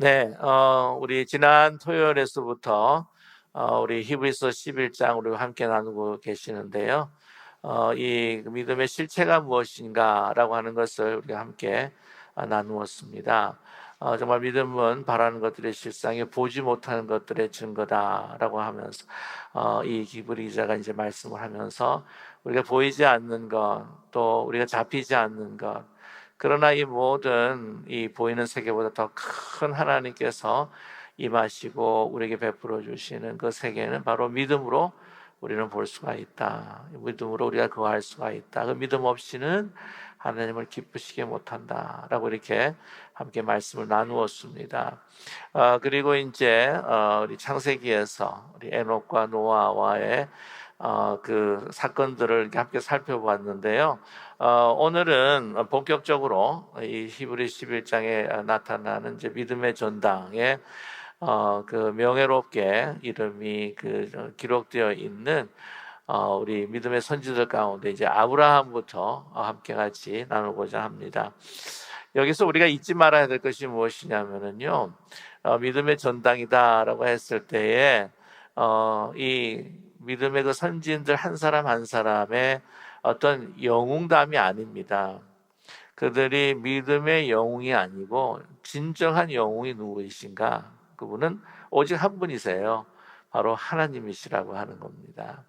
네, 우리 지난 토요일에서부터 우리 히브리서 11장 우리 함께 나누고 계시는데요. 이 믿음의 실체가 무엇인가라고 하는 것을 우리가 함께 나누었습니다. 정말 믿음은 바라는 것들의 실상에 보지 못하는 것들의 증거다라고 하면서 이 히브리 기자가 이제 말씀을 하면서 우리가 보이지 않는 것, 또 우리가 잡히지 않는 것, 그러나 이 모든 이 보이는 세계보다 더 큰 하나님께서 임하시고 우리에게 베풀어 주시는 그 세계는 바로 믿음으로 우리는 볼 수가 있다. 믿음으로 우리가 거할 수가 있다. 그 믿음 없이는 하나님을 기쁘시게 못한다라고 이렇게 함께 말씀을 나누었습니다. 그리고 이제 우리 창세기에서 우리 에녹과 노아와의 그 사건들을 이렇게 함께 살펴봤는데요. 오늘은 본격적으로 이 히브리 11장에 나타나는 이제 믿음의 전당에 그 명예롭게 이름이 기록되어 있는 우리 믿음의 선지들 가운데 이제 아브라함부터 함께 같이 나누고자 합니다. 여기서 우리가 잊지 말아야 될 것이 무엇이냐면은요, 믿음의 전당이다라고 했을 때에 이 믿음의 그 선지인들 한 사람 한 사람의 어떤 영웅담이 아닙니다. 그들이 믿음의 영웅이 아니고 진정한 영웅이 누구이신가? 그분은 오직 한 분이세요. 바로 하나님이시라고 하는 겁니다.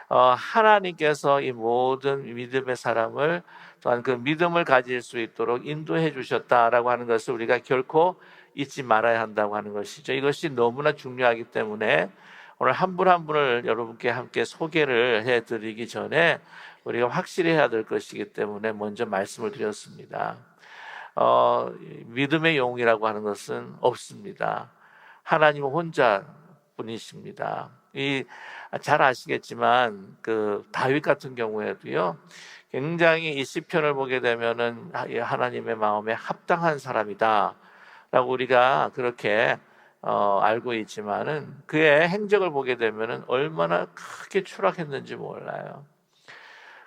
하나님께서 이 모든 믿음의 사람을 또한 그 믿음을 가질 수 있도록 인도해 주셨다라고 하는 것을 우리가 결코 잊지 말아야 한다고 하는 것이죠. 이것이 너무나 중요하기 때문에 오늘 한 분 한 분을 여러분께 함께 소개를 해드리기 전에 우리가 확실히 해야 될 것이기 때문에 먼저 말씀을 드렸습니다. 믿음의 영웅이라고 하는 것은 없습니다. 하나님 혼자 분이십니다. 잘 아시겠지만 그 다윗 같은 경우에도요, 굉장히 이 시편을 보게 되면은 하나님의 마음에 합당한 사람이다라고 우리가 그렇게 알고 있지만은 그의 행적을 보게 되면은 얼마나 크게 추락했는지 몰라요.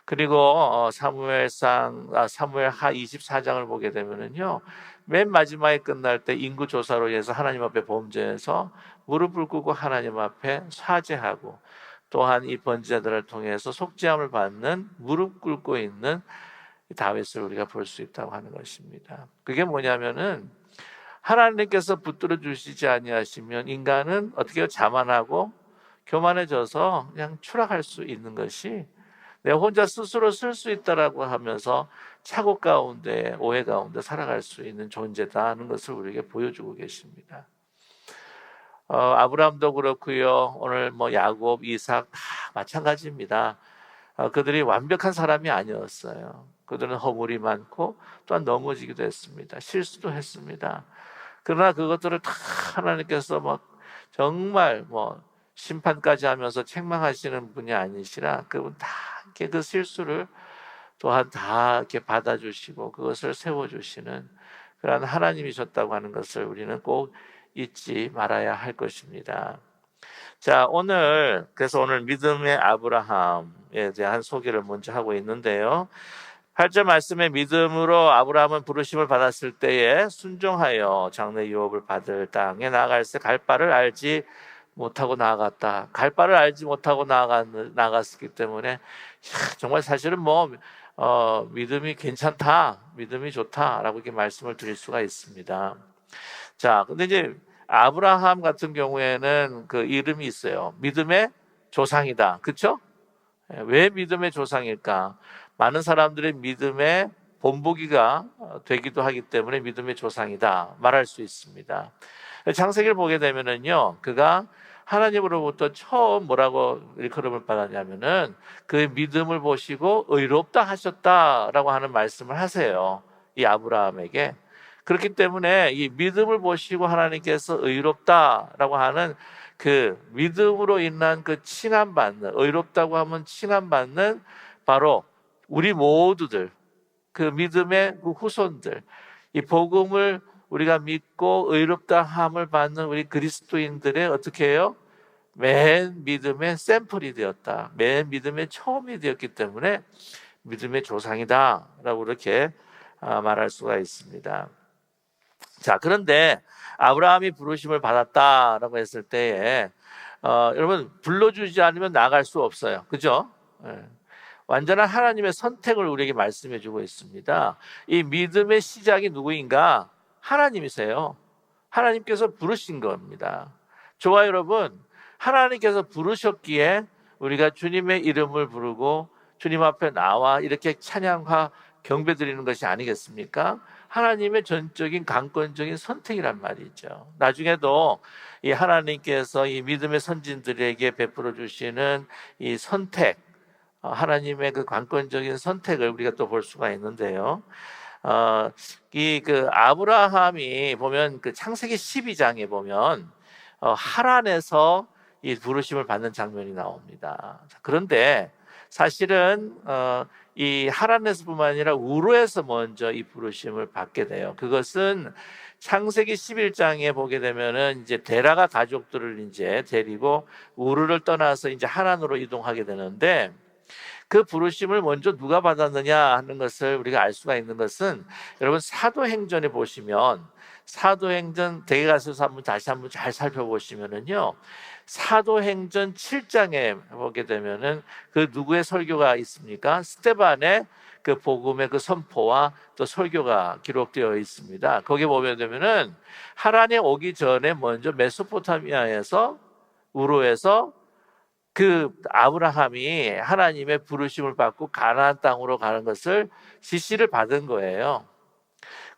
그리고 사무엘하 24장을 보게 되면은요, 맨 마지막에 끝날 때 인구 조사로 인해서 하나님 앞에 범죄해서 무릎을 꿇고 하나님 앞에 사죄하고, 또한 이 번제들을 통해서 속죄함을 받는 무릎 꿇고 있는 다윗을 우리가 볼 수 있다고 하는 것입니다. 그게 뭐냐면은 하나님께서 붙들어 주시지 아니하시면 인간은 어떻게 자만하고 교만해져서 그냥 추락할 수 있는 것이, 내 혼자 스스로 쓸 수 있다라고 하면서 착오 가운데, 오해 가운데 살아갈 수 있는 존재다 하는 것을 우리에게 보여주고 계십니다. 아브라함도 그렇고요. 오늘 뭐 야곱, 이삭 다 마찬가지입니다. 그들이 완벽한 사람이 아니었어요. 그들은 허물이 많고 또한 넘어지기도 했습니다. 실수도 했습니다. 그러나 그것들을 다 하나님께서 막 정말 뭐 심판까지 하면서 책망하시는 분이 아니시라, 그분 다 이렇게 그 실수를 또한 다 이렇게 받아주시고 그것을 세워주시는 그러한 하나님이셨다고 하는 것을 우리는 꼭 잊지 말아야 할 것입니다. 자, 그래서 오늘 믿음의 아브라함에 대한 소개를 먼저 하고 있는데요. 8절 말씀에 믿음으로 아브라함은 부르심을 받았을 때에 순종하여 장래 유업을 받을 땅에 나아갈새 갈 바를 알지 못하고 나아갔다. 갈 바를 알지 못하고 나아갔기 때문에 정말 사실은 믿음이 괜찮다, 믿음이 좋다라고 이렇게 말씀을 드릴 수가 있습니다. 자, 근데 이제 아브라함 같은 경우에는 그 이름이 있어요. 믿음의 조상이다. 그렇죠? 왜 믿음의 조상일까? 많은 사람들이 믿음의 본보기가 되기도 하기 때문에 믿음의 조상이다 말할 수 있습니다. 창세기를 보게 되면은요, 그가 하나님으로부터 처음 뭐라고 일컬음을 받았냐면은 그 믿음을 보시고 의롭다 하셨다라고 하는 말씀을 하세요. 이 아브라함에게. 그렇기 때문에 이 믿음을 보시고 하나님께서 의롭다라고 하는 그 믿음으로 인한 그 칭함받는, 의롭다고 하면 칭함받는 바로 우리 모두들, 그 믿음의 그 후손들, 이 복음을 우리가 믿고 의롭다함을 받는 우리 그리스도인들의 어떻게 해요? 맨 믿음의 샘플이 되었다. 맨 믿음의 처음이 되었기 때문에 믿음의 조상이다 라고 이렇게 말할 수가 있습니다. 자, 그런데 아브라함이 부르심을 받았다라고 했을 때에 여러분 불러주지 않으면 나갈 수 없어요. 그죠? 예. 완전한 하나님의 선택을 우리에게 말씀해 주고 있습니다. 이 믿음의 시작이 누구인가? 하나님이세요. 하나님께서 부르신 겁니다. 저와 여러분, 하나님께서 부르셨기에 우리가 주님의 이름을 부르고 주님 앞에 나와 이렇게 찬양과 경배 드리는 것이 아니겠습니까? 하나님의 전적인 강권적인 선택이란 말이죠. 나중에도 이 하나님께서 이 믿음의 선진들에게 베풀어 주시는 이 선택, 하나님의 그 관건적인 선택을 우리가 또 볼 수가 있는데요. 이 그 아브라함이 보면 그 창세기 12장에 보면 하란에서 이 부르심을 받는 장면이 나옵니다. 그런데 사실은 이 하란에서뿐만 아니라 우르에서 먼저 이 부르심을 받게 돼요. 그것은 창세기 11장에 보게 되면은 이제 데라가 가족들을 이제 데리고 우르를 떠나서 이제 하란으로 이동하게 되는데, 그 부르심을 먼저 누가 받았느냐 하는 것을 우리가 알 수가 있는 것은, 여러분 사도행전에 보시면, 사도행전 대개 가서 다시 한번 잘 살펴보시면은요, 사도행전 7장에 보게 되면은 그 누구의 설교가 있습니까? 스데반의 그 복음의 그 선포와 또 설교가 기록되어 있습니다. 거기 보게 되면은 하란에 오기 전에 먼저 메소포타미아에서, 우르에서 그 아브라함이 하나님의 부르심을 받고 가나안 땅으로 가는 것을 지시를 받은 거예요.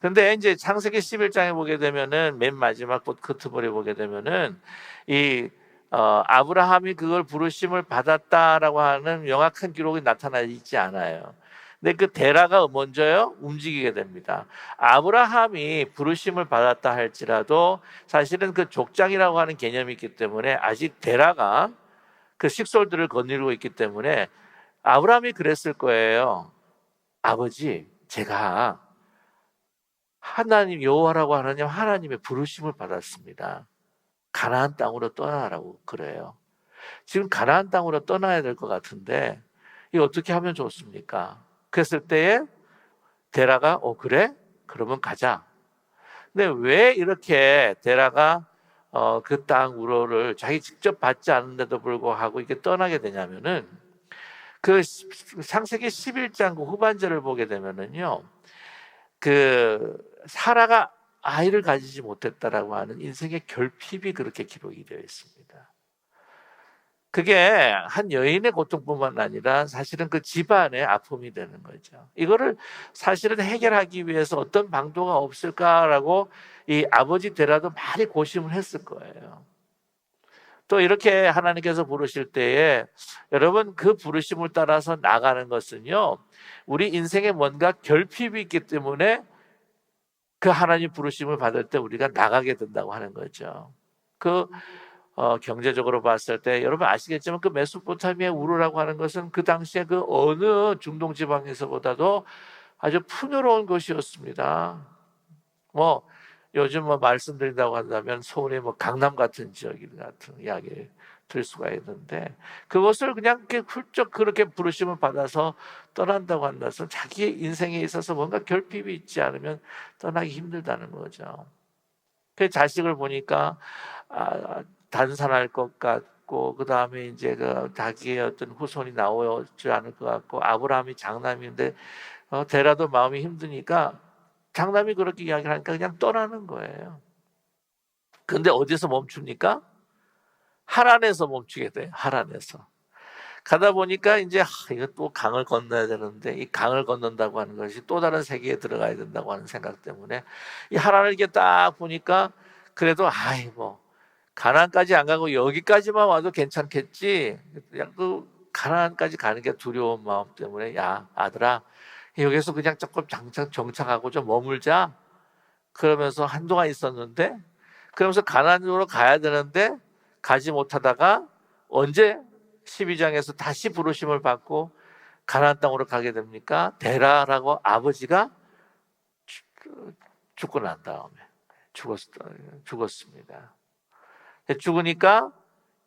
근데 이제 창세기 11장에 보게 되면은 맨 마지막 끝부분에 보게 되면은 이 아브라함이 그걸 부르심을 받았다라고 하는 명확한 기록이 나타나 있지 않아요. 근데 그 데라가 먼저요 움직이게 됩니다. 아브라함이 부르심을 받았다 할지라도 사실은 그 족장이라고 하는 개념이 있기 때문에 아직 데라가 그 식솔들을 거느리고 있기 때문에 아브라함이 그랬을 거예요. 아버지, 제가 하나님 여호와라고 하나님 하나님의 부르심을 받았습니다. 가나안 땅으로 떠나라고 그래요. 지금 가나안 땅으로 떠나야 될 것 같은데 이거 어떻게 하면 좋습니까? 그랬을 때에 데라가 그래? 그러면 가자. 근데 왜 이렇게 데라가 그 땅 우로를 자기 직접 받지 않는데도 불구하고 이렇게 떠나게 되냐면은, 그 창세기 11장 그 후반절을 보게 되면은요, 그 사라가 아이를 가지지 못했다라고 하는 인생의 결핍이 그렇게 기록이 되어 있습니다. 그게 한 여인의 고통뿐만 아니라 사실은 그 집안의 아픔이 되는 거죠. 이거를 사실은 해결하기 위해서 어떤 방도가 없을까라고 이 아버지 데라도 많이 고심을 했을 거예요. 또 이렇게 하나님께서 부르실 때에 여러분 그 부르심을 따라서 나가는 것은요, 우리 인생에 뭔가 결핍이 있기 때문에 그 하나님 부르심을 받을 때 우리가 나가게 된다고 하는 거죠. 그 경제적으로 봤을 때 여러분 아시겠지만 그 메소포타미아 우르라고 하는 것은 그 당시에 그 어느 중동 지방에서보다도 아주 풍요로운 것이었습니다. 뭐 요즘 뭐 말씀드린다고 한다면 서울의 뭐 강남 같은 지역 같은 이야기 들 수가 있는데, 그것을 그냥 이렇게 훌쩍 그렇게 부르심을 받아서 떠난다고 한다면 자기의 인생에 있어서 뭔가 결핍이 있지 않으면 떠나기 힘들다는 거죠. 그 자식을 보니까 단산할 것 같고, 그 다음에 이제 그 자기의 어떤 후손이 나오지 않을 것 같고, 아브라함이 장남인데 데라도 마음이 힘드니까 장남이 그렇게 이야기를 하니까 그냥 떠나는 거예요. 근데 어디서 멈춥니까? 하란에서 멈추게 돼요. 하란에서. 가다 보니까 이제 이거 또 강을 건너야 되는데, 이 강을 건넌다고 하는 것이 또 다른 세계에 들어가야 된다고 하는 생각 때문에 이 하란을 이렇게 딱 보니까 그래도 뭐 가나안까지 안 가고 여기까지만 와도 괜찮겠지. 그냥 그 가나안까지 가는 게 두려운 마음 때문에, 야 아들아, 여기서 그냥 조금 정착하고 좀 머물자. 그러면서 한동안 있었는데, 그러면서 가나안으로 가야 되는데 가지 못하다가 언제 12장에서 다시 부르심을 받고 가나안 땅으로 가게 됩니까? 데라라고 아버지가 죽고 난 다음에 죽었습니다. 죽으니까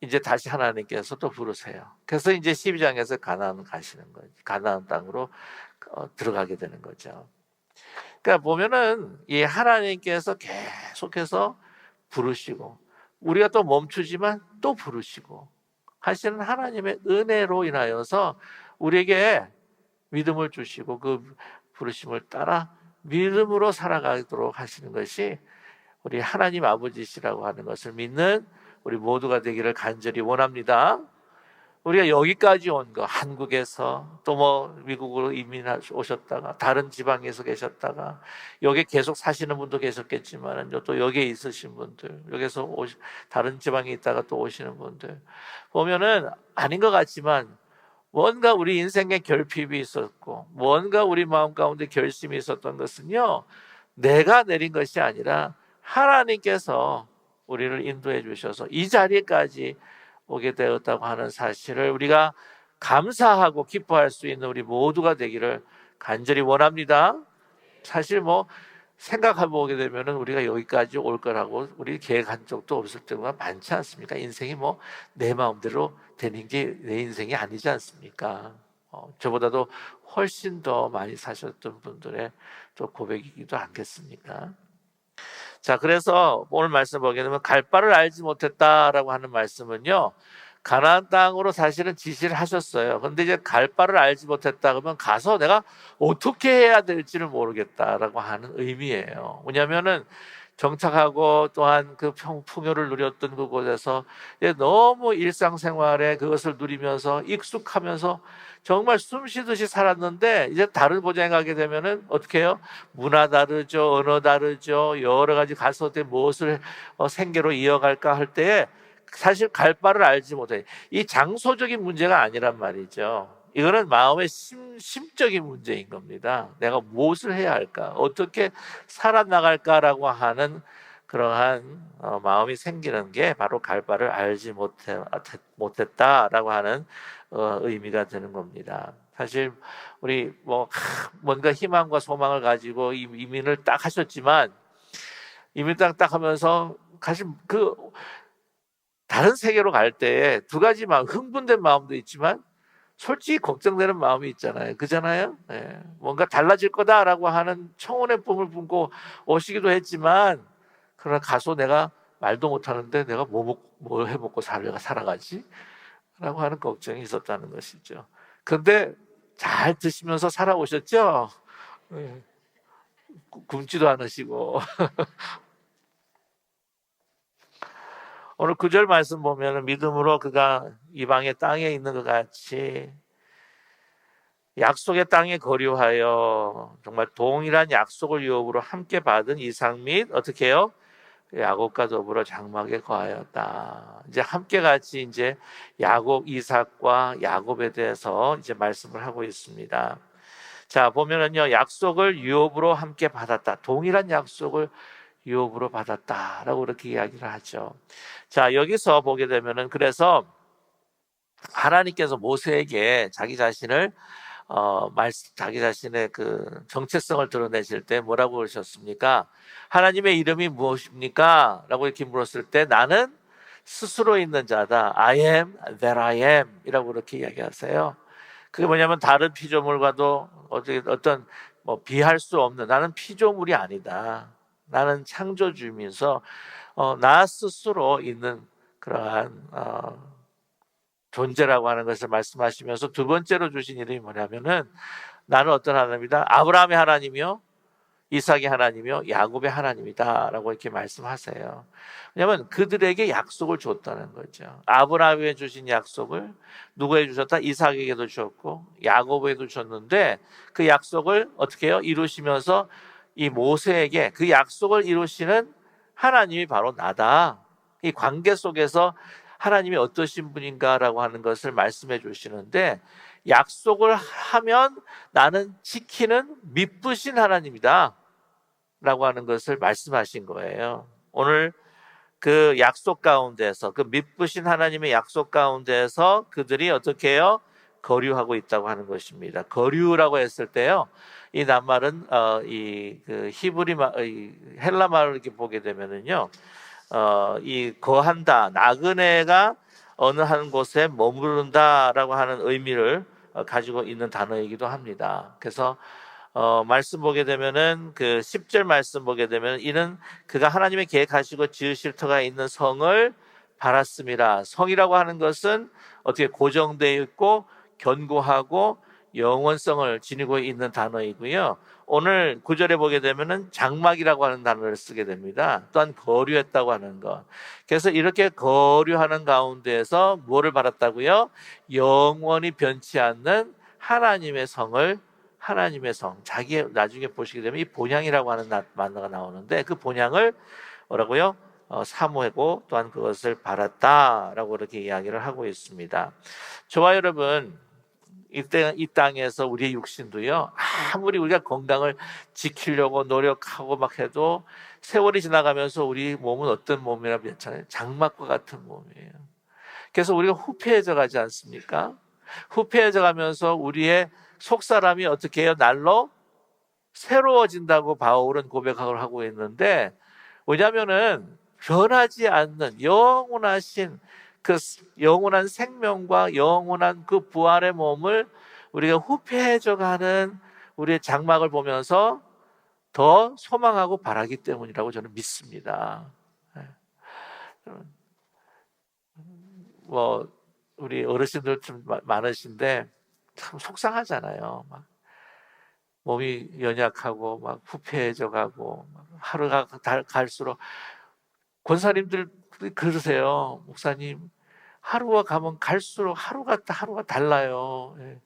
이제 다시 하나님께서 또 부르세요. 그래서 이제 12장에서 가나안 가시는 거죠. 가나안 땅으로 들어가게 되는 거죠. 그러니까 보면은 이 하나님께서 계속해서 부르시고 우리가 또 멈추지만 또 부르시고 하시는 하나님의 은혜로 인하여서 우리에게 믿음을 주시고 그 부르심을 따라 믿음으로 살아가도록 하시는 것이 우리 하나님 아버지시라고 하는 것을 믿는 우리 모두가 되기를 간절히 원합니다. 우리가 여기까지 온 거, 한국에서 또 뭐 미국으로 이민 오셨다가 다른 지방에서 계셨다가 여기 계속 사시는 분도 계셨겠지만 또 여기에 있으신 분들, 여기서 다른 지방에 있다가 또 오시는 분들 보면은 아닌 것 같지만 뭔가 우리 인생에 결핍이 있었고 뭔가 우리 마음 가운데 결심이 있었던 것은요, 내가 내린 것이 아니라 하나님께서 우리를 인도해 주셔서 이 자리까지 오게 되었다고 하는 사실을 우리가 감사하고 기뻐할 수 있는 우리 모두가 되기를 간절히 원합니다. 사실 뭐 생각해 보게 되면은 우리가 여기까지 올 거라고 우리 계획한 적도 없을 때가 많지 않습니까? 인생이 뭐 내 마음대로 되는 게 내 인생이 아니지 않습니까? 저보다도 훨씬 더 많이 사셨던 분들의 또 고백이기도 않겠습니까? 자, 그래서 오늘 말씀 보게 되면 갈 바를 알지 못했다라고 하는 말씀은요, 가나안 땅으로 사실은 지시를 하셨어요. 그런데 이제 갈 바를 알지 못했다 그러면 가서 내가 어떻게 해야 될지를 모르겠다라고 하는 의미예요. 왜냐하면은 정착하고 또한 그 풍요를 누렸던 그곳에서 이제 너무 일상생활에 그것을 누리면서 익숙하면서 정말 숨 쉬듯이 살았는데 이제 다른 고장에 가게 되면은 어떻게 해요? 문화 다르죠, 언어 다르죠, 여러 가지 가서 무엇을 생계로 이어갈까 할 때에 사실 갈 바를 알지 못해. 이 장소적인 문제가 아니란 말이죠. 이거는 마음의 심적인 문제인 겁니다. 내가 무엇을 해야 할까? 어떻게 살아나갈까라고 하는 그러한 마음이 생기는 게 바로 갈 바를 알지 못했다라고 하는 의미가 되는 겁니다. 사실 우리 뭔가 희망과 소망을 가지고 이민을 딱 하셨지만 이민 딱 하면서 사실 그 다른 세계로 갈 때 두 가지 마음, 흥분된 마음도 있지만 솔직히 걱정되는 마음이 있잖아요. 그잖아요. 네. 뭔가 달라질 거다라고 하는 청혼의 꿈을 품고 오시기도 했지만 그러나 가서 내가 말도 못하는데 내가 뭐 해먹고 살아가지? 라고 하는 걱정이 있었다는 것이죠. 그런데 잘 드시면서 살아오셨죠? 네. 굶지도 않으시고. 오늘 9절 말씀 보면 믿음으로 그가 이방의 땅에 있는 것 같이 약속의 땅에 거류하여 정말 동일한 약속을 유업으로 함께 받은 이삭 및 어떻게 해요? 야곱과 더불어 장막에 거하였다. 이제 함께 같이 이제 야곱, 이삭과 야곱에 대해서 이제 말씀을 하고 있습니다. 자, 보면은요, 약속을 유업으로 함께 받았다. 동일한 약속을 유업으로 받았다라고 그렇게 이야기를 하죠. 자, 여기서 보게 되면은 그래서 하나님께서 모세에게 자기 자신의 그 정체성을 드러내실 때 뭐라고 그러셨습니까? 하나님의 이름이 무엇입니까? 라고 이렇게 물었을 때 나는 스스로 있는 자다. I am that I am 이라고 그렇게 이야기하세요. 그게 뭐냐면 다른 피조물과도 어떤 비할 수 없는, 나는 피조물이 아니다. 나는 창조주이면서 나 스스로 있는 그러한 존재라고 하는 것을 말씀하시면서 두 번째로 주신 이름이 뭐냐면은 나는 어떤 하나님이다? 아브라함의 하나님이요, 이삭의 하나님이요, 야곱의 하나님이다 라고 이렇게 말씀하세요. 왜냐하면 그들에게 약속을 줬다는 거죠. 아브라함에 주신 약속을 누구에게 주셨다? 이삭에게도 주셨고 야곱에게도 주셨는데 그 약속을 어떻게 해요? 이루시면서 이 모세에게 그 약속을 이루시는 하나님이 바로 나다. 이 관계 속에서 하나님이 어떠신 분인가라고 하는 것을 말씀해 주시는데 약속을 하면 나는 지키는 미쁘신 하나님이다 라고 하는 것을 말씀하신 거예요. 오늘 그 약속 가운데서 그 미쁘신 하나님의 약속 가운데서 그들이 어떻게 해요? 거류하고 있다고 하는 것입니다. 거류라고 했을 때요, 이 낱말은 그 헬라 말을 이렇게 보게 되면은요, 이 거한다, 나그네가 어느 한 곳에 머무른다라고 하는 의미를 가지고 있는 단어이기도 합니다. 그래서 말씀 보게 되면은 그 10절 말씀 보게 되면 이는 그가 하나님의 계획하시고 지으실 터가 있는 성을 바랐습니다. 성이라고 하는 것은 어떻게 고정되어 있고 견고하고 영원성을 지니고 있는 단어이고요. 오늘 9절에 보게 되면은 장막이라고 하는 단어를 쓰게 됩니다. 또한 거류했다고 하는 것. 그래서 이렇게 거류하는 가운데에서 뭐를 바랐다고요? 영원히 변치 않는 하나님의 성을, 하나님의 성, 자기 나중에 보시게 되면 이 본향이라고 하는 단어가 나오는데 그 본향을 뭐라고요? 사모하고 또한 그것을 바랐다라고 이렇게 이야기를 하고 있습니다. 저와 여러분, 이 땅에서 우리의 육신도요, 아무리 우리가 건강을 지키려고 노력하고 막 해도 세월이 지나가면서 우리 몸은 어떤 몸이라고 했잖아요. 장막과 같은 몸이에요. 그래서 우리가 후패해져 가지 않습니까? 후패해져 가면서 우리의 속사람이 어떻게 해요? 날로 새로워진다고 바울은 고백을 하고 있는데, 왜냐하면은 변하지 않는 영원하신 그 영원한 생명과 영원한 그 부활의 몸을 우리가 후패해져 가는 우리의 장막을 보면서 더 소망하고 바라기 때문이라고 저는 믿습니다. 뭐 우리 어르신들 좀 많으신데 참 속상하잖아요. 막 몸이 연약하고 막 후패해져 가고 하루가 갈수록 권사님들 그러세요. 목사님, 하루가 가면 갈수록 하루가 달라요. 예.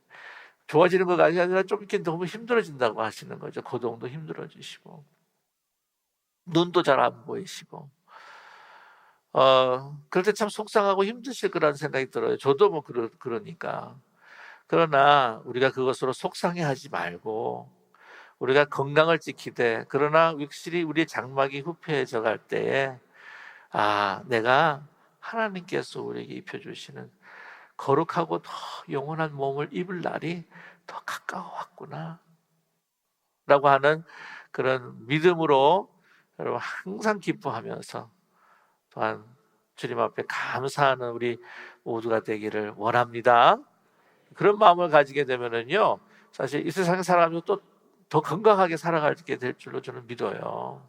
좋아지는 것 아니라 좀 이렇게 너무 힘들어진다고 하시는 거죠. 거동도 힘들어지시고 눈도 잘 안 보이시고 그럴 때 참 속상하고 힘드실 거라는 생각이 들어요. 저도 뭐 그러니까. 그러나 우리가 그것으로 속상해하지 말고 우리가 건강을 지키되, 그러나 확실히 우리의 장막이 후패해져 갈 때에 내가 하나님께서 우리에게 입혀주시는 거룩하고 더 영원한 몸을 입을 날이 더 가까워 왔구나 라고 하는 그런 믿음으로 여러분 항상 기뻐하면서 또한 주님 앞에 감사하는 우리 모두가 되기를 원합니다. 그런 마음을 가지게 되면은요, 사실 이 세상에 살아가면서 또 더 건강하게 살아가게 될 줄로 저는 믿어요.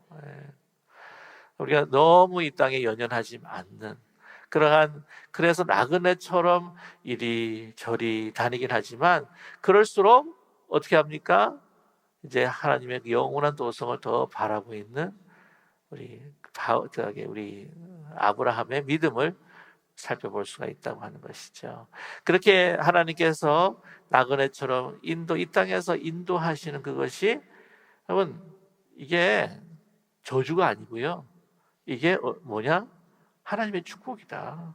우리가 너무 이 땅에 연연하지 않는 그러한, 그래서 나그네처럼 이리저리 다니긴 하지만 그럴수록 어떻게 합니까? 이제 하나님의 영원한 도성을 더 바라고 있는 우리 아브라함의 믿음을 살펴볼 수가 있다고 하는 것이죠. 그렇게 하나님께서 나그네처럼 이 땅에서 인도하시는 그것이, 여러분, 이게 저주가 아니고요. 이게 뭐냐? 하나님의 축복이다.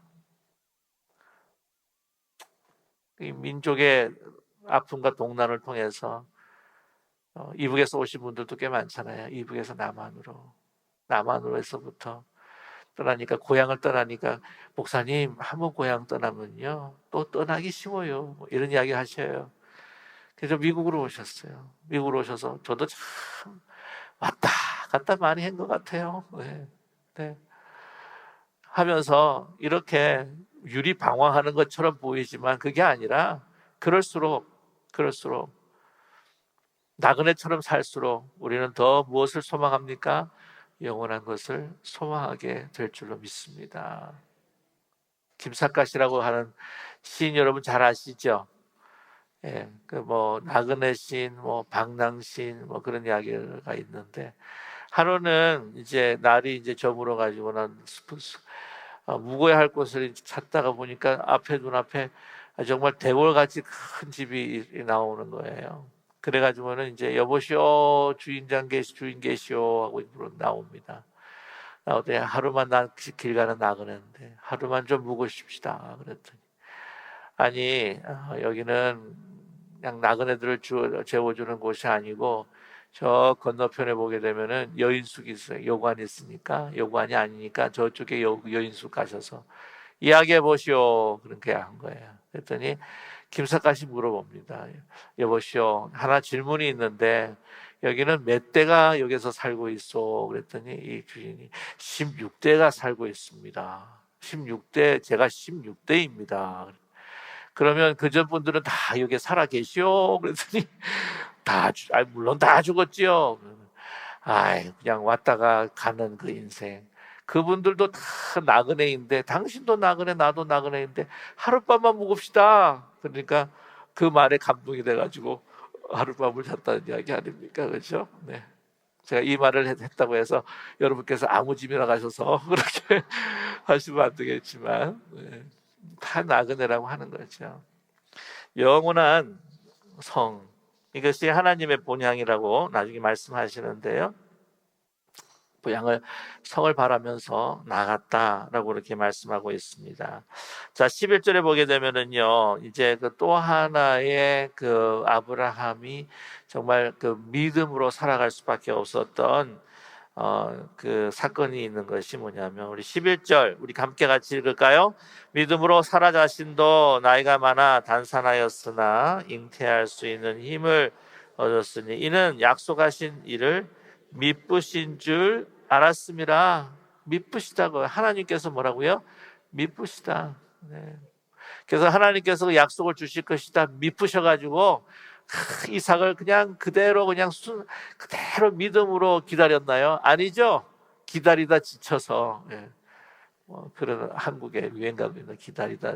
이 민족의 아픔과 동난을 통해서 이북에서 오신 분들도 꽤 많잖아요. 이북에서 남한으로에서부터 떠나니까, 고향을 떠나니까, 목사님 한번 고향 떠나면요 또 떠나기 쉬워요, 뭐 이런 이야기 하셔요. 그래서 미국으로 오셨어요. 미국으로 오셔서 저도 참 왔다 갔다 많이 한 것 같아요. 네. 네. 하면서 이렇게 유리방황하는 것처럼 보이지만 그게 아니라, 그럴수록 나그네처럼 살수록 우리는 더 무엇을 소망합니까? 영원한 것을 소망하게 될 줄로 믿습니다. 김삿갓이라고 하는 시인 여러분 잘 아시죠? 예, 그 뭐 나그네 시인, 뭐 방랑 시인, 뭐 그런 이야기가 있는데, 하루는 이제 날이 이제 저물어 가지고는 묵어야 할 곳을 찾다가 보니까 눈앞에 정말 대궐같이 큰 집이 나오는 거예요. 그래가지고는 이제 여보시오, 주인 계시오 하고 나옵니다. 나오더니 하루만 난 길 가는 나그네인데 하루만 좀 묵으십시다 그랬더니, 아니 여기는 그냥 나그네들을 재워주는 곳이 아니고 저 건너편에 보게 되면은 여인숙이 있어요. 여관이 있으니까, 여관이 아니니까 저쪽에 여인숙 가셔서 이야기해 보시오, 그렇게 한 거예요. 그랬더니 김삿갓이 물어봅니다. 여보시오, 하나 질문이 있는데 여기는 몇 대가 여기서 살고 있어? 그랬더니 이 주인이 16대가 살고 있습니다. 16대, 제가 16대입니다. 그러면 그전 분들은 다 여기 살아 계시오 그랬더니 물론 다 죽었지요. 그냥 왔다가 가는 그 인생. 그분들도 다 나그네인데, 당신도 나그네 나도 나그네인데 하룻밤만 묵읍시다. 그러니까 그 말에 감동이 돼가지고 하룻밤을 잤다는 이야기 아닙니까? 그렇죠? 네. 제가 이 말을 했다고 해서 여러분께서 아무 집이나 가셔서 그렇게 하시면 안 되겠지만, 네. 다 나그네라고 하는 거죠. 영원한 성, 이것이 하나님의 본향이라고 나중에 말씀하시는데요. 양을 성을 바라면서 나갔다라고 이렇게 말씀하고 있습니다. 자, 11절에 보게 되면은요, 이제 그 또 하나의 그 아브라함이 정말 그 믿음으로 살아갈 수밖에 없었던 그 사건이 있는 것이 뭐냐면, 우리 11절 우리 함께 같이 읽을까요? 믿음으로 사라 자신도 나이가 많아 단산하였으나 잉태할 수 있는 힘을 얻었으니 이는 약속하신 이를 미쁘신 줄 알았음이라. 미쁘시다고 하나님께서 뭐라고요? 미쁘시다. 네. 그래서 하나님께서 그 약속을 주실 것이다 미쁘셔가지고 이삭을 그냥 그대로 그대로 믿음으로 기다렸나요? 아니죠. 기다리다 지쳐서, 예. 그런 한국의 유행가도 있는 기다리다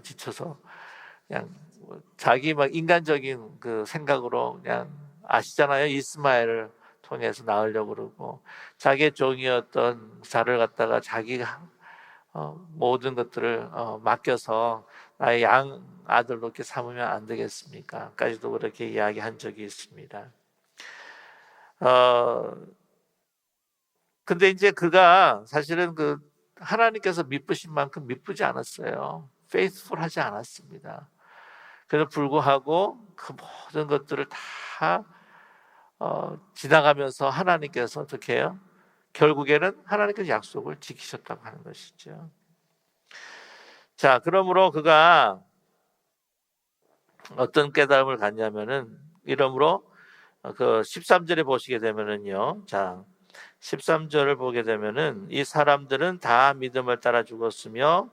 지쳐서 그냥 자기 막 인간적인 그 생각으로 그냥 아시잖아요. 이스마엘을 통해서 낳으려고 그러고 자기의 종이었던 자를 갖다가 자기가 모든 것들을 맡겨서 나의 양 아들로 이렇게 삼으면 안 되겠습니까? 까지도 그렇게 이야기한 적이 있습니다. 근데 이제 그가 사실은 그 하나님께서 미쁘신 만큼 미쁘지 않았어요. faithful하지 않았습니다. 그래서 불구하고 그 모든 것들을 다 지나가면서 하나님께서 어떻게 해요? 결국에는 하나님께서 약속을 지키셨다고 하는 것이죠. 자, 그러므로 그가 어떤 깨달음을 갖냐면은, 이러므로 그 13절에 보시게 되면은요. 자, 13절을 보게 되면은 이 사람들은 다 믿음을 따라 죽었으며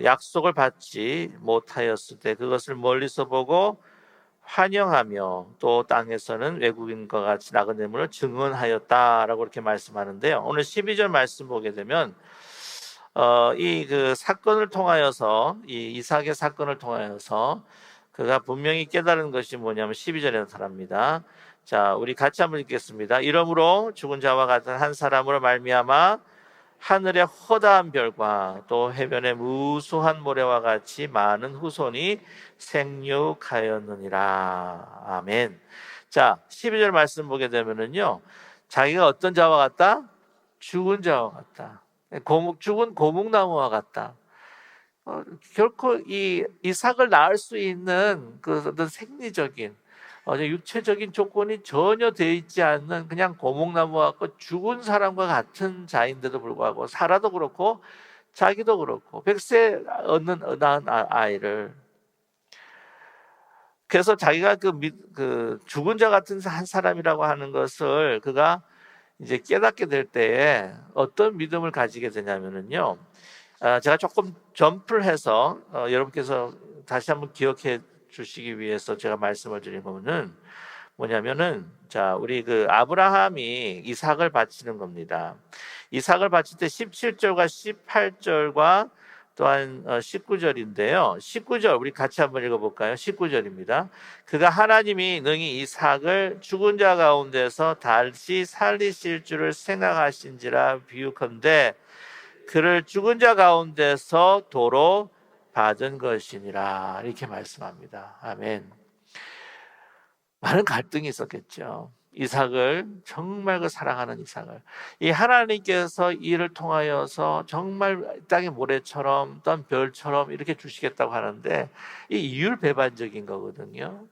약속을 받지 못하였을 때 그것을 멀리서 보고 환영하며 또 땅에서는 외국인과 같이 나그네임을 증언하였다라고 이렇게 말씀하는데요. 오늘 12절 말씀 보게 되면 이 그 사건을 통하여서 이 이삭의 사건을 통하여서 그가 분명히 깨달은 것이 뭐냐면 12절에 나타납니다. 자, 우리 같이 한번 읽겠습니다. 이러므로 죽은 자와 같은 한 사람으로 말미암아 하늘의 허다한 별과 또 해변의 무수한 모래와 같이 많은 후손이 생육하였느니라. 아멘. 자, 12절 말씀 보게 되면은요, 자기가 어떤 자와 같다? 죽은 자와 같다. 죽은 고목나무와 같다. 결코 이 이삭을 낳을 수 있는 그 어떤 생리적인 육체적인 조건이 전혀 되어 있지 않는 그냥 고목나무와 같고 죽은 사람과 같은 자인데도 불구하고 사라도 그렇고 자기도 그렇고 100세 낳은 아이를, 그래서 자기가 그 죽은 자 같은 한 사람이라고 하는 것을 그가 이제 깨닫게 될 때에 어떤 믿음을 가지게 되냐면은요. 제가 조금 점프를 해서 여러분께서 다시 한번 기억해 주시기 위해서 제가 말씀을 드린 거는 뭐냐면은, 자, 우리 그 아브라함이 이삭을 바치는 겁니다. 이삭을 바칠 때 17절과 18절과 또한 19절인데요. 19절 우리 같이 한번 읽어볼까요? 19절입니다. 그가 하나님이 능히 이삭을 죽은 자 가운데서 다시 살리실 줄을 생각하신지라 비유컨대 그를 죽은 자 가운데서 도로 받은 것이니라. 이렇게 말씀합니다. 아멘. 많은 갈등이 있었겠죠. 이삭을 정말 그 사랑하는 이삭을 이 하나님께서 이를 통하여서 정말 땅의 모래처럼 떤 별처럼 이렇게 주시겠다고 하는데 이 이율배반적인 거거든요.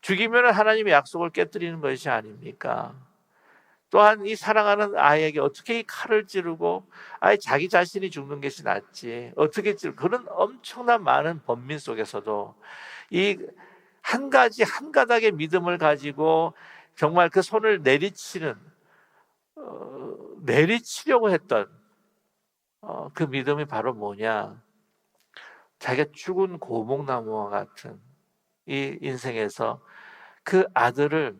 죽이면 하나님의 약속을 깨뜨리는 것이 아닙니까? 또한 이 사랑하는 아이에게 어떻게 이 칼을 찌르고 아예 자기 자신이 죽는 것이 낫지 어떻게 그런 엄청난 많은 번민 속에서도 이 한 가지 한 가닥의 믿음을 가지고 정말 그 손을 내리치려고 했던 그 믿음이 바로 뭐냐? 자기가 죽은 고목나무와 같은 이 인생에서 그 아들을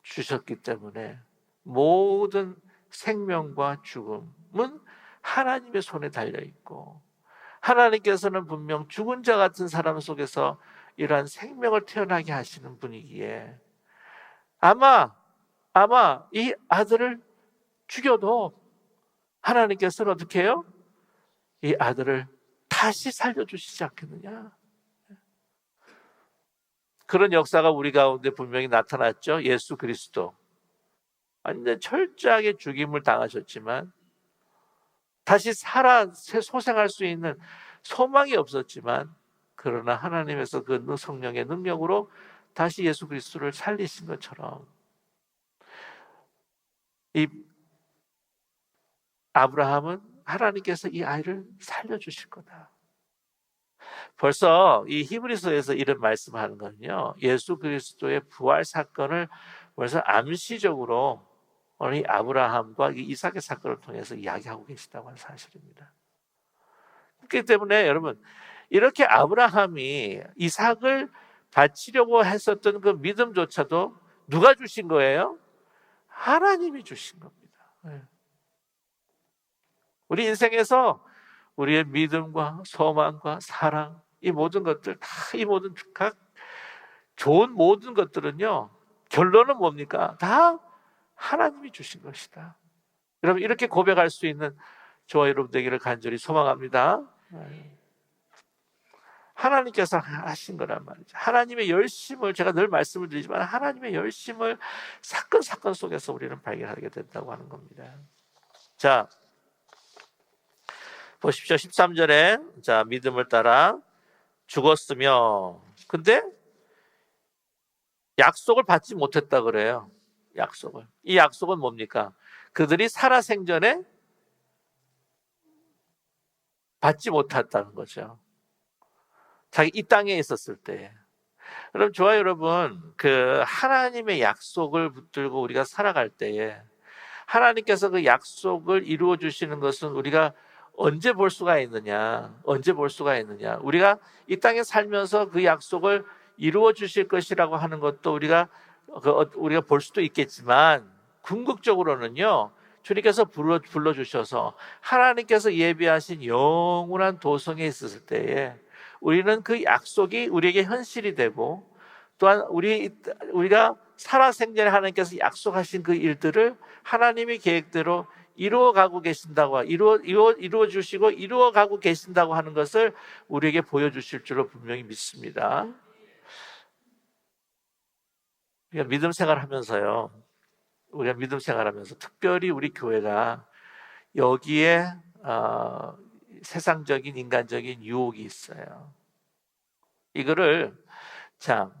주셨기 때문에 모든 생명과 죽음은 하나님의 손에 달려 있고, 하나님께서는 분명 죽은 자 같은 사람 속에서 이러한 생명을 태어나게 하시는 분이기에 아마 이 아들을 죽여도 하나님께서는 어떻게 해요? 이 아들을 다시 살려주시지 않겠느냐? 그런 역사가 우리 가운데 분명히 나타났죠. 예수 그리스도 완전 철저하게 죽임을 당하셨지만 다시 살아 소생할 수 있는 소망이 없었지만, 그러나 하나님에서 그 성령의 능력으로 다시 예수 그리스도를 살리신 것처럼 이 아브라함은 하나님께서 이 아이를 살려주실 거다. 벌써 이 히브리서에서 이런 말씀하는 거는요, 예수 그리스도의 부활 사건을 벌써 암시적으로 이 아브라함과 이삭의 사건을 통해서 이야기하고 계시다고 하는 사실입니다. 그렇기 때문에 여러분, 이렇게 아브라함이 이삭을 바치려고 했었던 그 믿음조차도 누가 주신 거예요? 하나님이 주신 겁니다. 우리 인생에서 우리의 믿음과 소망과 사랑, 이 모든 것들 다, 이 모든 각 좋은 모든 것들은요, 결론은 뭡니까? 다 하나님이 주신 것이다. 여러분, 이렇게 고백할 수 있는 저와 여러분 되기를 간절히 소망합니다. 하나님께서 하신 거란 말이죠. 하나님의 열심을, 제가 늘 말씀을 드리지만 하나님의 열심을 사건 속에서 우리는 발견하게 된다고 하는 겁니다. 자, 보십시오. 13절에 자, 믿음을 따라 죽었으며, 근데 약속을 받지 못했다 그래요. 약속을. 이 약속은 뭡니까? 그들이 살아생전에 받지 못했다는 거죠. 자기 이 땅에 있었을 때. 그럼 저와 여러분, 그 하나님의 약속을 붙들고 우리가 살아갈 때에 하나님께서 그 약속을 이루어 주시는 것은 우리가 언제 볼 수가 있느냐? 언제 볼 수가 있느냐? 우리가 이 땅에 살면서 그 약속을 이루어 주실 것이라고 하는 것도 우리가 볼 수도 있겠지만, 궁극적으로는요, 주님께서 불러 주셔서 하나님께서 예비하신 영원한 도성에 있었을 때에 우리는 그 약속이 우리에게 현실이 되고, 또한 우리가 살아생전에 하나님께서 약속하신 그 일들을 하나님의 계획대로 이루어가고 계신다고, 이루어 주시고 이루어가고 계신다고 하는 것을 우리에게 보여주실 줄로 분명히 믿습니다. 우리가 믿음 생활하면서요, 특별히 우리 교회가 여기에 세상적인 인간적인 유혹이 있어요. 이거를 참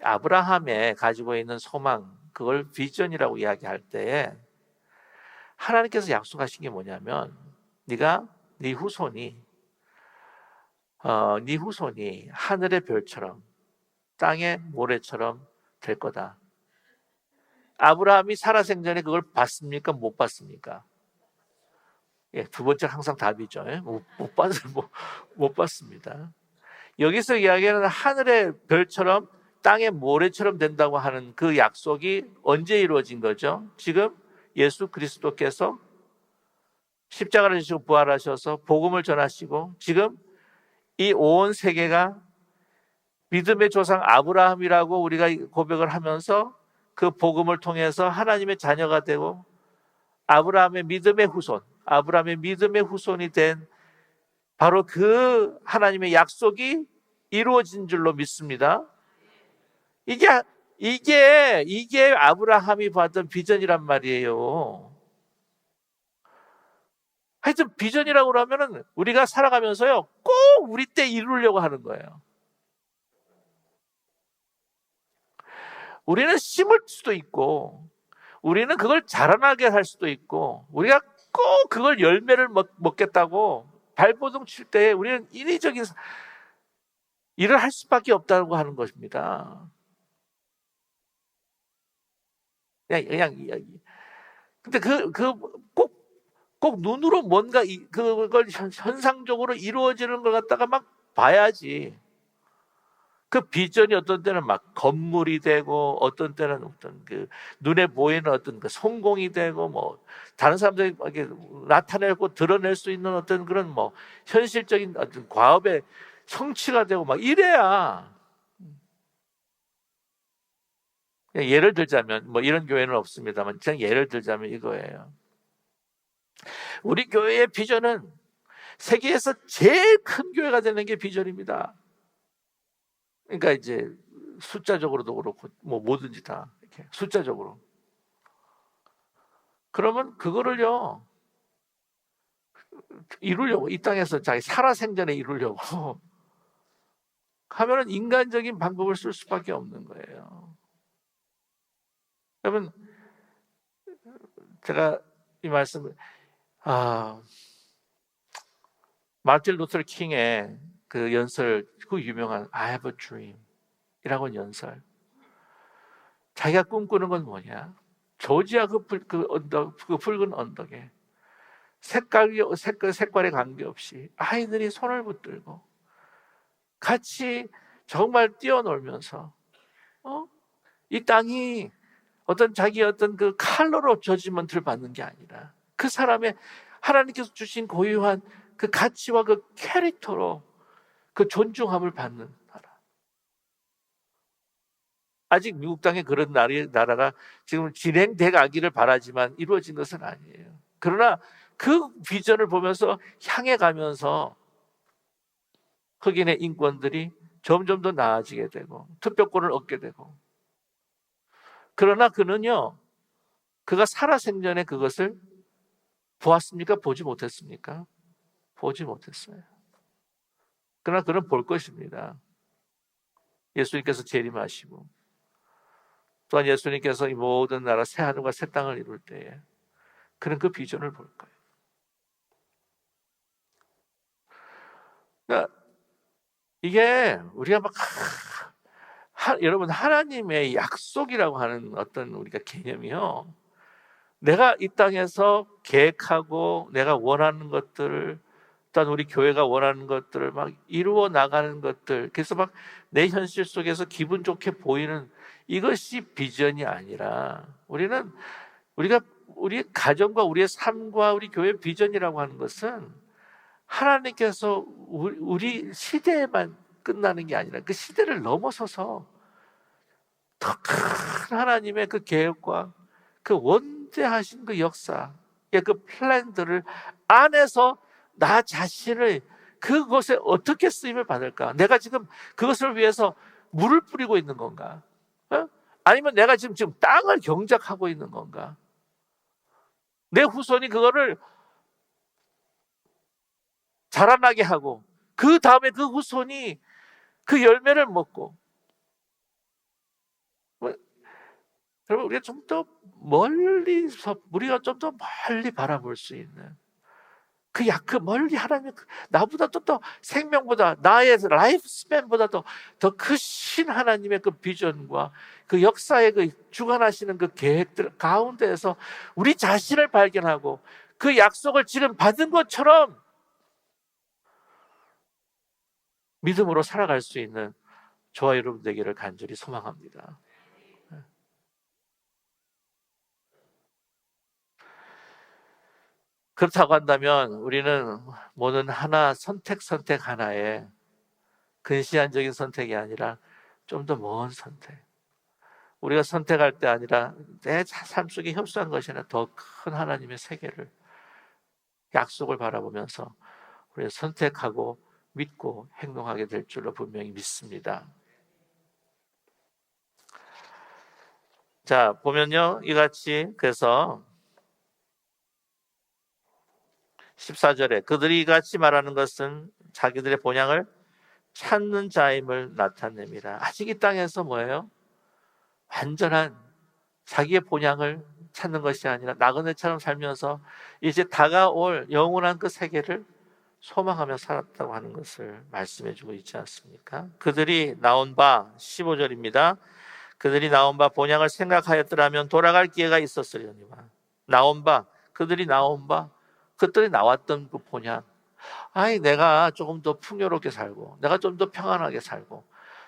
아브라함에 가지고 있는 소망, 그걸 비전이라고 이야기할 때에 하나님께서 약속하신 게 뭐냐면, 네 후손이 하늘의 별처럼 땅의 모래처럼 될 거다. 아브라함이 살아생전에 그걸 봤습니까? 못 봤습니까? 예, 두 번째 항상 답이죠. 예? 못 봤습니다. 여기서 이야기하는 하늘의 별처럼 땅의 모래처럼 된다고 하는 그 약속이 언제 이루어진 거죠? 지금 예수 그리스도께서 십자가를 지시고 부활하셔서 복음을 전하시고, 지금 이 온 세계가 믿음의 조상 아브라함이라고 우리가 고백을 하면서 그 복음을 통해서 하나님의 자녀가 되고 아브라함의 믿음의 후손이 된 바로 그 하나님의 약속이 이루어진 줄로 믿습니다. 이게 아브라함이 봤던 비전이란 말이에요. 하여튼 비전이라고 그러면은 우리가 살아가면서요, 꼭 우리 때 이루려고 하는 거예요. 우리는 심을 수도 있고, 우리는 그걸 자라나게 할 수도 있고, 우리가 꼭 그걸 열매를 먹겠다고 발버둥 칠 때 우리는 인위적인 일을 할 수밖에 없다고 하는 것입니다. 그냥 근데 꼭 꼭 눈으로 뭔가 그걸 현상적으로 이루어지는 걸 갖다가 막 봐야지. 그 비전이 어떤 때는 막 건물이 되고, 어떤 때는 어떤 그 눈에 보이는 어떤 그 성공이 되고, 뭐 다른 사람들이 이렇게 나타내고 드러낼 수 있는 어떤 그런 뭐 현실적인 어떤 과업의 성취가 되고 막 이래야. 예를 들자면 뭐 이런 교회는 없습니다만, 그냥 예를 들자면 이거예요. 우리 교회의 비전은 세계에서 제일 큰 교회가 되는 게 비전입니다. 그러니까 이제 숫자적으로도 그렇고 뭐 뭐든지 다 이렇게 숫자적으로. 그러면 그거를요 이루려고, 이 땅에서 자기 살아생전에 이루려고 하면은 인간적인 방법을 쓸 수밖에 없는 거예요. 여러분, 제가 이 말씀을 마틴 루터 킹의 그 연설, 그 유명한 I have a dream 이라고 하는 연설. 자기가 꿈꾸는 건 뭐냐? 조지아 그 언덕, 그 붉은 언덕에 색깔에 관계없이 아이들이 손을 붙들고 같이 정말 뛰어놀면서, 이 땅이 어떤 자기 어떤 그 칼로로 저지먼트를 받는 게 아니라 그 사람의 하나님께서 주신 고유한 그 가치와 그 캐릭터로 그 존중함을 받는 나라. 아직 미국 땅에 그런 나라가 지금 진행돼 가기를 바라지만 이루어진 것은 아니에요. 그러나 그 비전을 보면서 향해 가면서 흑인의 인권들이 점점 더 나아지게 되고 투표권을 얻게 되고, 그러나 그는요, 그가 살아생전에 그것을 보았습니까? 보지 못했습니까? 보지 못했어요. 그러나 그는 볼 것입니다. 예수님께서 재림하시고 또한 예수님께서 이 모든 나라 새 하늘과 새 땅을 이룰 때에 그는 그 비전을 볼 거예요. 그러니까 이게 우리가 막 여러분, 하나님의 약속이라고 하는 어떤 우리가 개념이요, 내가 이 땅에서 계획하고 내가 원하는 것들을, 또한 우리 교회가 원하는 것들을 막 이루어 나가는 것들, 그래서 막 내 현실 속에서 기분 좋게 보이는 이것이 비전이 아니라, 우리 가정과 우리의 삶과 우리 교회 비전이라고 하는 것은 하나님께서 우리 시대에만 끝나는 게 아니라 그 시대를 넘어서서 더 큰 하나님의 그 계획과 그 원대하신 그 역사의 그 플랜들을 안에서 나 자신을 그것에 어떻게 쓰임을 받을까? 내가 지금 그것을 위해서 물을 뿌리고 있는 건가? 아니면 내가 지금 땅을 경작하고 있는 건가? 내 후손이 그거를 자라나게 하고 그 다음에 그 후손이 그 열매를 먹고, 여러분, 우리가 좀 더 멀리서, 우리가 좀 더 멀리 바라볼 수 있는 그 멀리 하나님, 나보다 더 생명보다 나의 라이프 스팬보다 더 크신 하나님의 그 비전과 그 역사의 그 주관하시는 그 계획들 가운데에서 우리 자신을 발견하고 그 약속을 지금 받은 것처럼 믿음으로 살아갈 수 있는 저와 여러분 되기를 간절히 소망합니다. 그렇다고 한다면 우리는 뭐는 하나 선택 하나에 근시안적인 선택이 아니라 좀 더 먼 선택, 우리가 선택할 때 아니라 내 삶 속에 협소한 것이 아니라 더 큰 하나님의 세계를, 약속을 바라보면서 우리가 선택하고 믿고 행동하게 될 줄로 분명히 믿습니다. 자, 보면요, 이같이 그래서 14절에 그들이 이같이 말하는 것은 자기들의 본향을 찾는 자임을 나타냅니다. 아직 이 땅에서 뭐예요? 완전한 자기의 본향을 찾는 것이 아니라 나그네처럼 살면서 이제 다가올 영원한 그 세계를 소망하며 살았다고 하는 것을 말씀해 주고 있지 않습니까? 그들이 나온 바, 15절입니다. 그들이 나온 바 본향을 생각하였더라면 돌아갈 기회가 있었으려니와. 그들이 나온 바 그들이 나왔던 그 본향, 아이 내가 조금 더 풍요롭게 살고 내가 좀 더 평안하게 살고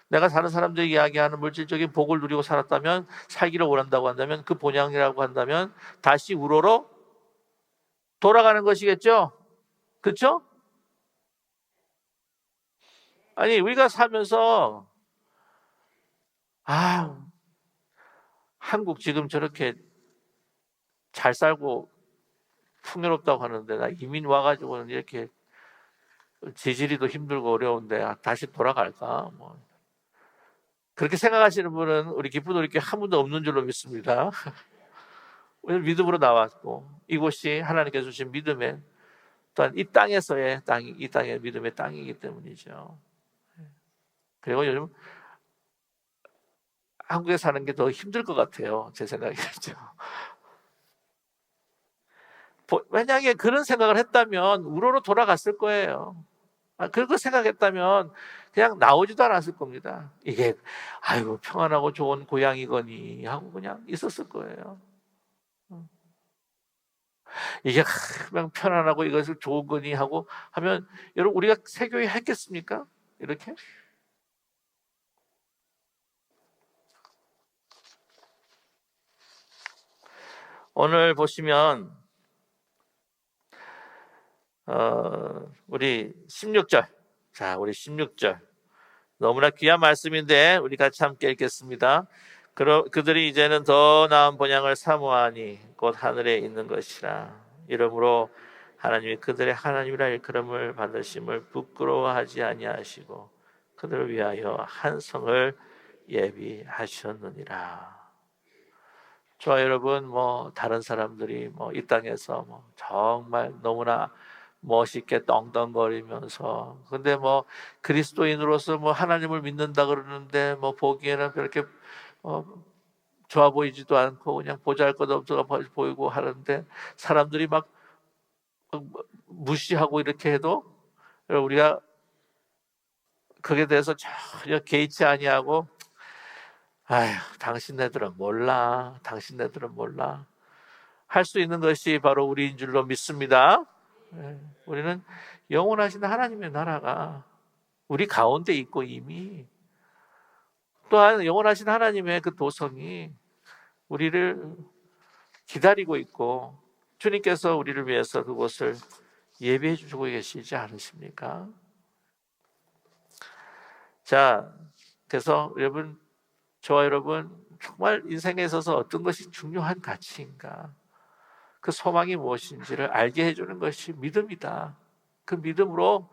내가 다른 사람들이 이야기하는 물질적인 복을 누리고 살았다면, 살기를 원한다고 한다면, 그 본향이라고 한다면 다시 우러러 돌아가는 것이겠죠. 그렇죠? 아니 우리가 살면서 아 한국 지금 저렇게 잘 살고 풍요롭다고 하는데 나 이민 와가지고는 이렇게 지지리도 힘들고 어려운데 다시 돌아갈까? 뭐 그렇게 생각하시는 분은 우리 기쁜 우리교회 한 분도 없는 줄로 믿습니다. 오늘 믿음으로 나왔고 이곳이 하나님께서 주신 믿음의, 또한 이 땅에서의 땅이, 이 땅의 믿음의 땅이기 때문이죠. 그리고 요즘 한국에 사는 게 더 힘들 것 같아요. 제 생각이죠. 만약에 그런 생각을 했다면 우로로 돌아갔을 거예요. 그렇게 생각했다면 그냥 나오지도 않았을 겁니다. 이게 아이고 평안하고 좋은 고향이거니 하고 그냥 있었을 거예요. 이게 그냥 편안하고 이것을 좋은 거니 하고 하면, 여러분 우리가 세교회 했겠습니까? 이렇게? 오늘 보시면 우리 16절, 자 우리 16절 너무나 귀한 말씀인데 우리 같이 함께 읽겠습니다. 그들이 이제는 더 나은 본향을 사모하니 곧 하늘에 있는 것이라. 이러므로 하나님이 그들의 하나님이라 일컬음을 받으심을 부끄러워하지 아니하시고 그들을 위하여 한 성을 예비하셨느니라. 저와 여러분, 다른 사람들이 이 땅에서 정말 너무나 멋있게 떵떵거리면서, 근데 그리스도인으로서 하나님을 믿는다 그러는데 보기에는 그렇게 좋아 보이지도 않고 그냥 보잘것없어 보이고 하는데, 사람들이 막 무시하고 이렇게 해도 우리가 그에 대해서 전혀 개의치 아니하고, 아휴 당신네들은 몰라, 당신네들은 몰라 할 수 있는 것이 바로 우리인 줄로 믿습니다. 우리는 영원하신 하나님의 나라가 우리 가운데 있고, 이미 또한 영원하신 하나님의 그 도성이 우리를 기다리고 있고, 주님께서 우리를 위해서 그곳을 예비해 주시고 계시지 않으십니까? 자, 그래서 여러분, 저와 여러분, 정말 인생에 있어서 어떤 것이 중요한 가치인가, 그 소망이 무엇인지를 알게 해주는 것이 믿음이다. 그 믿음으로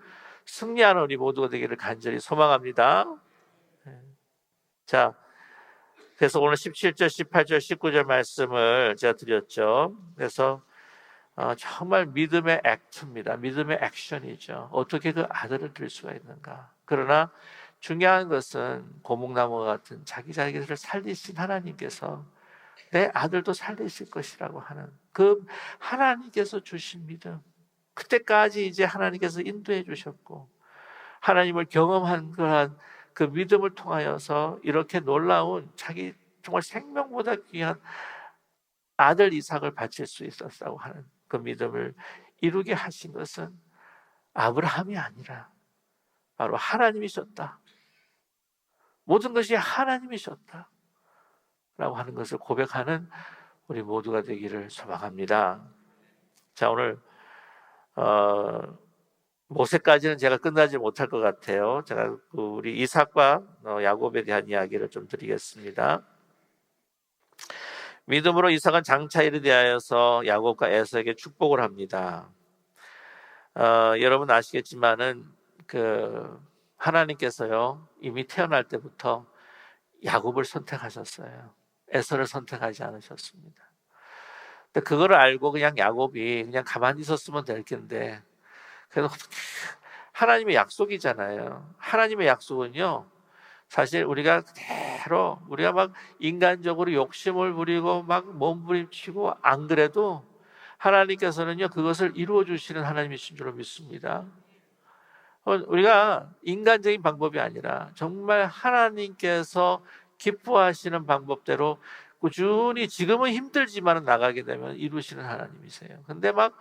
승리하는 우리 모두가 되기를 간절히 소망합니다. 자, 그래서 오늘 17절, 18절, 19절 말씀을 제가 드렸죠. 그래서 정말 믿음의 액트입니다. 믿음의 액션이죠. 어떻게 그 아들을 드릴 수가 있는가. 그러나 중요한 것은 고목나무와 같은 자기 자기를 살리신 하나님께서 내 아들도 살리실 것이라고 하는 그 하나님께서 주신 믿음. 그때까지 이제 하나님께서 인도해 주셨고, 하나님을 경험한 그러한 그 믿음을 통하여서 이렇게 놀라운, 자기 정말 생명보다 귀한 아들 이삭을 바칠 수 있었다고 하는 그 믿음을 이루게 하신 것은 아브라함이 아니라 바로 하나님이셨다. 모든 것이 하나님이셨다 라고 하는 것을 고백하는 우리 모두가 되기를 소망합니다. 자, 오늘 모세까지는 제가 끝나지 못할 것 같아요. 제가 우리 이삭과 야곱에 대한 이야기를 좀 드리겠습니다. 믿음으로 이삭은 장차 일에 대하여서 야곱과 에서에게 축복을 합니다. 여러분 아시겠지만은 하나님께서요 이미 태어날 때부터 야곱을 선택하셨어요. 에서를 선택하지 않으셨습니다. 근데 그거를 알고 그냥 야곱이 그냥 가만히 있었으면 될 텐데, 그래도 하나님의 약속이잖아요. 하나님의 약속은요, 사실 우리가 그대로 우리가 막 인간적으로 욕심을 부리고 막 몸부림치고 안 그래도 하나님께서는요 그것을 이루어 주시는 하나님이신 줄로 믿습니다. 우리가 인간적인 방법이 아니라 정말 하나님께서 기뻐하시는 방법대로 꾸준히, 지금은 힘들지만 나가게 되면 이루시는 하나님이세요. 근데 막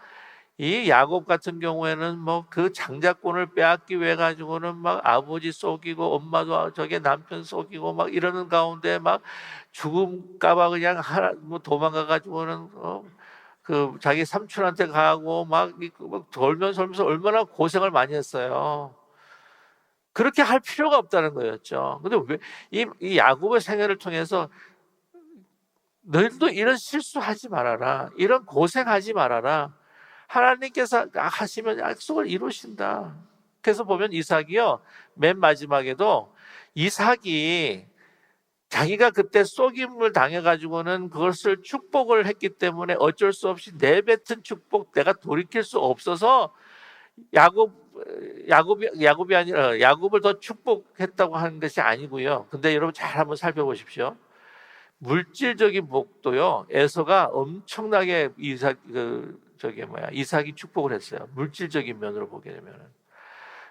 이 야곱 같은 경우에는 뭐 그 장자권을 빼앗기 위해 가지고는 막 아버지 속이고 엄마도 저게 남편 속이고 막 이러는 가운데 막 죽음까봐 그냥 하나 뭐 도망가 가지고는 그 자기 삼촌한테 가고 막 돌면서 얼마나 고생을 많이 했어요. 그렇게 할 필요가 없다는 거였죠. 근데 왜 이 야곱의 생애를 통해서 너희들도 이런 실수하지 말아라. 이런 고생하지 말아라. 하나님께서 하시면 약속을 이루신다. 그래서 보면 이삭이요, 맨 마지막에도 이삭이 자기가 그때 속임을 당해가지고는 그것을 축복을 했기 때문에 어쩔 수 없이 내뱉은 축복 내가 돌이킬 수 없어서 야곱이 아니라 야곱을 더 축복했다고 하는 것이 아니고요. 근데 여러분 잘 한번 살펴보십시오. 물질적인 복도요, 에서가 엄청나게 이삭이 축복을 했어요. 물질적인 면으로 보게 되면은.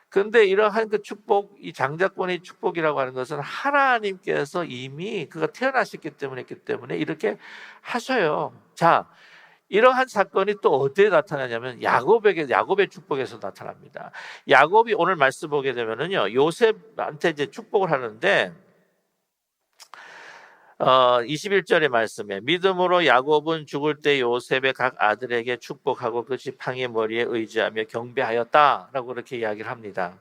근데 이러한 그 축복, 이 장자권의 축복이라고 하는 것은 하나님께서 이미 그가 태어나셨기 때문에 했기 때문에 이렇게 하셔요. 자, 이러한 사건이 또 어디에 나타나냐면 야곱의 축복에서 나타납니다. 야곱이 오늘 말씀 보게 되면은요, 요셉한테 이제 축복을 하는데 21절의 말씀에 믿음으로 야곱은 죽을 때 요셉의 각 아들에게 축복하고 그 지팡이의 머리에 의지하며 경배하였다라고 그렇게 이야기를 합니다.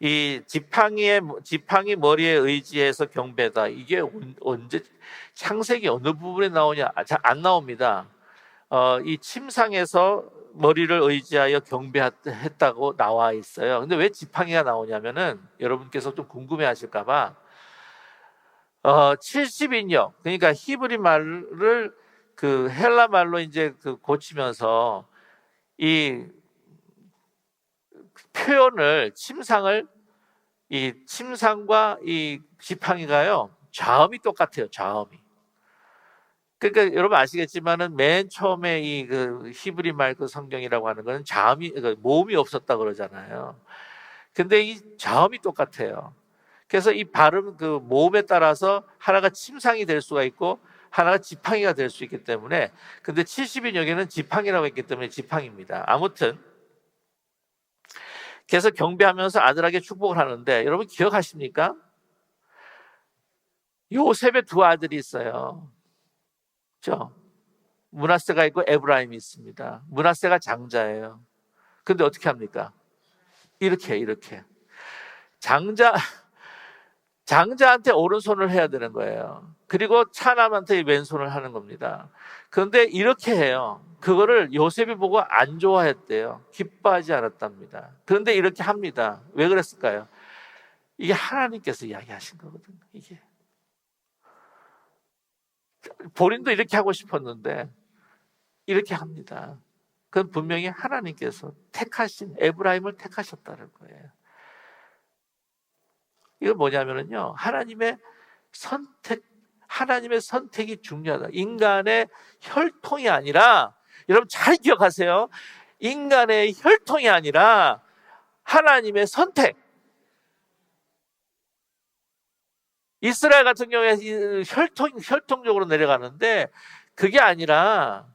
이 지팡이 머리에 의지해서 경배다. 이게 언제 창세기 어느 부분에 나오냐? 잘 안 나옵니다. 이 침상에서 머리를 의지하여 경배했다고 나와 있어요. 근데 왜 지팡이가 나오냐면은 여러분께서 좀 궁금해하실까봐 70인역, 그러니까 히브리 말을 그 헬라 말로 이제 그 고치면서 이 표현을 이 침상과 이 지팡이가요, 좌음이 똑같아요. 좌음이. 그러니까 여러분 아시겠지만은 맨 처음에 이 그 히브리 말 그 성경이라고 하는 거는 좌음이, 그러니까 모음이 없었다 그러잖아요. 근데 이 좌음이 똑같아요. 그래서 이 발음 그 모음에 따라서 하나가 침상이 될 수가 있고 하나가 지팡이가 될 수 있기 때문에, 근데 70인 여기는 지팡이라고 했기 때문에 지팡이입니다. 아무튼 그래서 경배하면서 아들에게 축복을 하는데, 여러분 기억하십니까? 요셉의 두 아들이 있어요. 그렇죠? 므낫세가 있고 에브라임이 있습니다. 므낫세가 장자예요. 근데 어떻게 합니까? 이렇게 장자 장자한테 오른손을 해야 되는 거예요. 그리고 차남한테 왼손을 하는 겁니다. 그런데 이렇게 해요. 그거를 요셉이 보고 안 좋아했대요. 기뻐하지 않았답니다. 그런데 이렇게 합니다. 왜 그랬을까요? 이게 하나님께서 이야기하신 거거든요. 이게 본인도 이렇게 하고 싶었는데 이렇게 합니다. 그건 분명히 하나님께서 택하신 에브라임을 택하셨다는 거예요. 이건 뭐냐면요, 하나님의 선택이 중요하다. 인간의 혈통이 아니라, 여러분 잘 기억하세요. 인간의 혈통이 아니라 하나님의 선택. 이스라엘 같은 경우에 혈통적으로 내려가는데 그게 아니라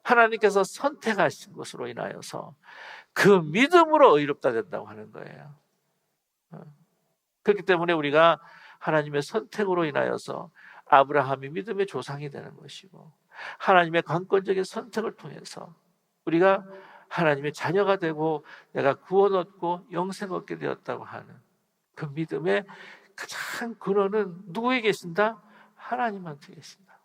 하나님께서 선택하신 것으로 인하여서 그 믿음으로 의롭다 된다고 하는 거예요. 그렇기 때문에 우리가 하나님의 선택으로 인하여서 아브라함이 믿음의 조상이 되는 것이고, 하나님의 강권적인 선택을 통해서 우리가 하나님의 자녀가 되고 내가 구원 얻고 영생 얻게 되었다고 하는 그 믿음의 가장 근원은 누구에 계신다? 하나님한테 계신다.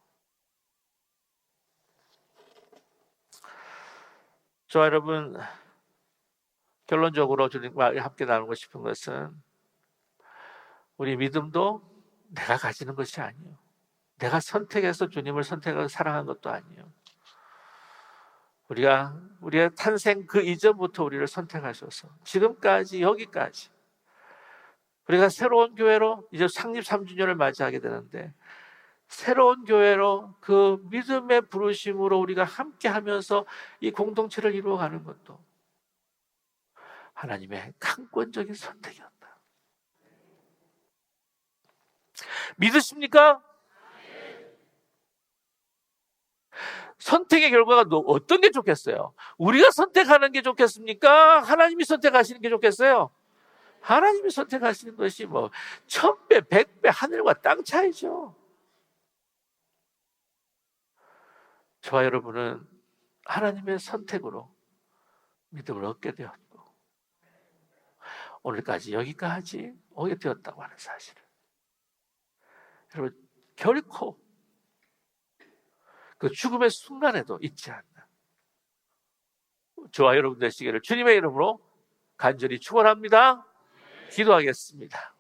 저와 여러분, 결론적으로 주님과 함께 나누고 싶은 것은, 우리 믿음도 내가 가지는 것이 아니에요. 내가 선택해서 주님을 선택하고 사랑한 것도 아니에요. 우리의 탄생 그 이전부터 우리를 선택하셔서 지금까지 여기까지 우리가 새로운 교회로 이제 창립 3주년을 맞이하게 되는데, 새로운 교회로 그 믿음의 부르심으로 우리가 함께 하면서 이 공동체를 이루어가는 것도 하나님의 강권적인 선택이었다. 믿으십니까? 선택의 결과가 어떤 게 좋겠어요? 우리가 선택하는 게 좋겠습니까? 하나님이 선택하시는 게 좋겠어요? 하나님이 선택하시는 것이 뭐 1000배, 100배 하늘과 땅 차이죠. 저와 여러분은 하나님의 선택으로 믿음을 얻게 되었고 오늘까지 여기까지 오게 되었다고 하는 사실을 여러분 결코 그 죽음의 순간에도 잊지 않는 저와 여러분 되시기를 주님의 이름으로 간절히 축원합니다. 기도하겠습니다.